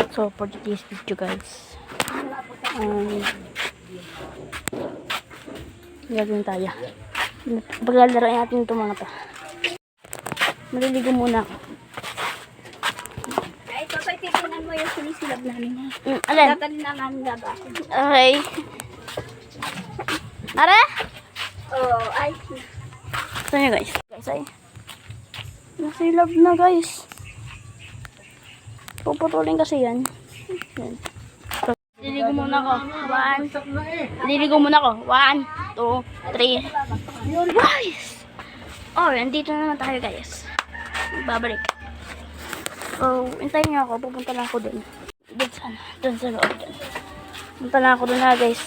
So, for today's video guys, gagawin tayo. Paglalaro natin itong mga to. Maliligo muna ako. Ay, papay, titinan mo yung sinisilab namin ha. Alin? Tatalin na namin laba. Okay. Ara? Oo, ay. Saan nyo guys? Guys ay. Nasilab na guys. Puputulin kasi yan. Yan. Liligo muna ako. Liligo muna ako. 1, 2, 3. Guys! Oh, nandito na naman tayo guys. Babalik. So, hintayin niyo ako. Pupunta na ako dun. Dun sa loob dun. Pupunta na ako dun ha guys.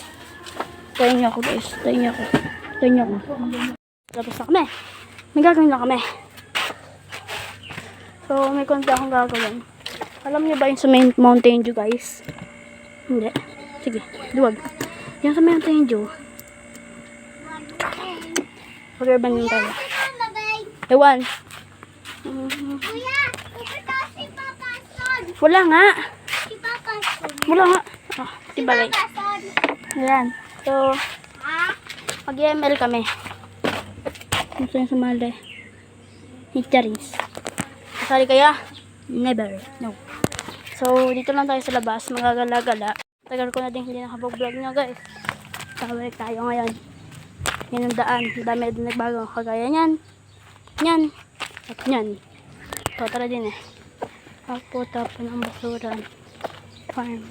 Hintayin niyo ako guys. Hintayin niyo ako. Hintayin niyo ako. Tapos na kami. May gagawin na kami. So, may konti akong gagawin. Alam niyo ba yung sa Mountain Dew guys? Hindi. Sige, duwag. Yung sa Mountain Dew. Pag-urban yun tayo. Ewan. Kuya, ito si Papa Son. Wala nga. Si Papa Son. Wala nga. Oh, tibagay. Papa Son. Ayan. So, Ha? mag-ML kami. Gusto yung sumali. Hicharins. Kasali kaya? Never. No. So, dito lang tayo sa labas. Magagala-gala. Tagal ko na din hindi nakapag-vlog nga guys. Kakabalik tayo ngayon. Yan ang daan. Dami na din nagbago. Kagaya nyan. Nyan. At nyan. So, tara din eh. Tapon ang basura. Farm.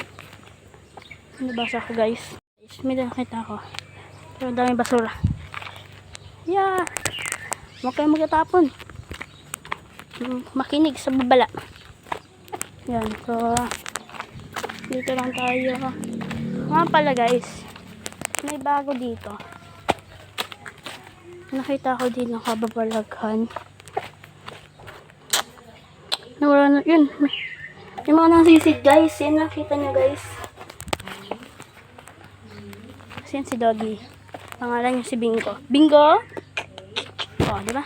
Nabasa ko guys. May nakita ko. Pero ang daming basura. Yeah. Huwag kayong magtatapon. Makinig sa babala. Yan. So, dito lang tayo. Mga pala guys. May bago dito. Nakita ko din ng kababalaghan. Nawala na. Yun. Yung mga nasisid guys. Yan nakita nyo guys. Kasi yan si Doggy. Pangalan niya si Bingo. Bingo! Oh, diba?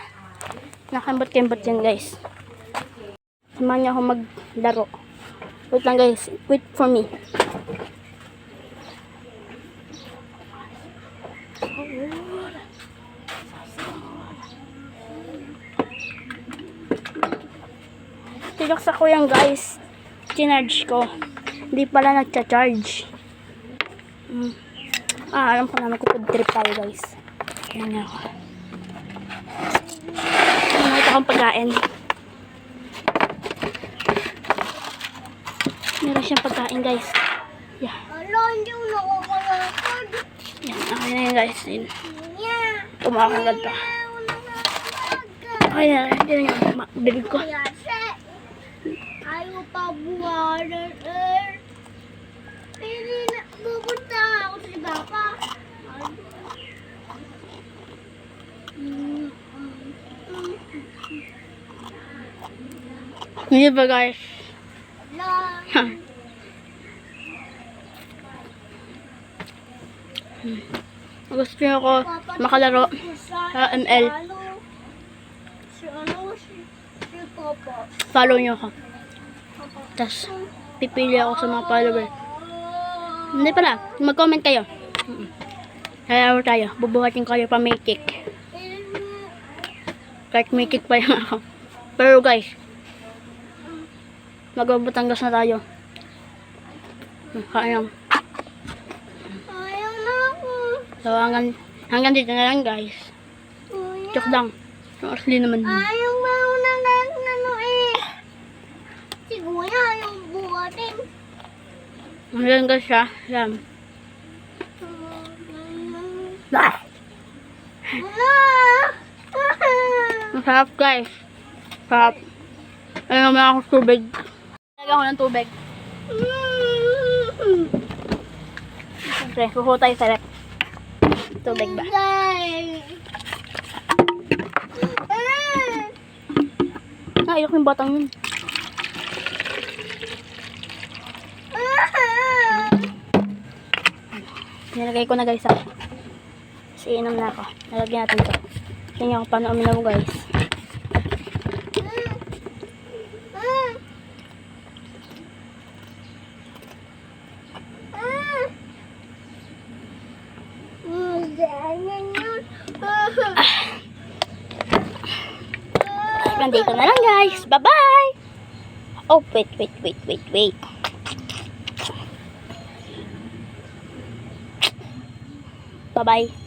Nakambot-kembot yan guys. Samahan niya ako maglaro. Wait lang guys. Wait for me. Tinaksa ko yan guys. Chinarge ko. Hindi pala nagcha-charge. Alam ko na magkukod trip tayo guys. Yan nga ako. Nakita akong pagkain. Meron siyang pagkain guys. Yeah. Ala, hindi ko nakakalakad. Yan. Okay na yun guys. Yun. Yeah. Kumakagad pa. Okay na. Hindi na yung bibig ko. Kaya siya. Ayaw pa buwanan er. Hindi na. Pupunta ako sa Papa. Hindi ba guys? Ala. Gusto niyo ako makalaro sa ML. Si Papa. Follow niyo ako. Tapos pipili ako sa mga follower. Hindi pala. Mag-comment kayo. Kaya tayo. Bubuhatin kayo pa may cake. Kahit may cake pa yung ako. Pero guys, mag-Batangas na tayo. Kaya lang. Ayaw na ako. So hanggang dito na lang guys. Kuya. Joke lang. Yung asli naman. Ayaw ba ako na ano eh. Si Kuya ayaw buhatin. Hanggang guys siya. Alam. Ah! Wala. Masarap guys. Sarap. Ayun naman ako tubig. Lagyan ko ng tubig. Siyempre, kukuha tayo sa rep. Tubig ba? Ayok yung batang yun. Nilagay ko na guys ako. Kasi inom na ako. Nalagyan natin ito. Tingnan ko paano uminom guys. Ganyan yun. Nandito na lang guys. Bye-bye! Oh, wait. Bye-bye.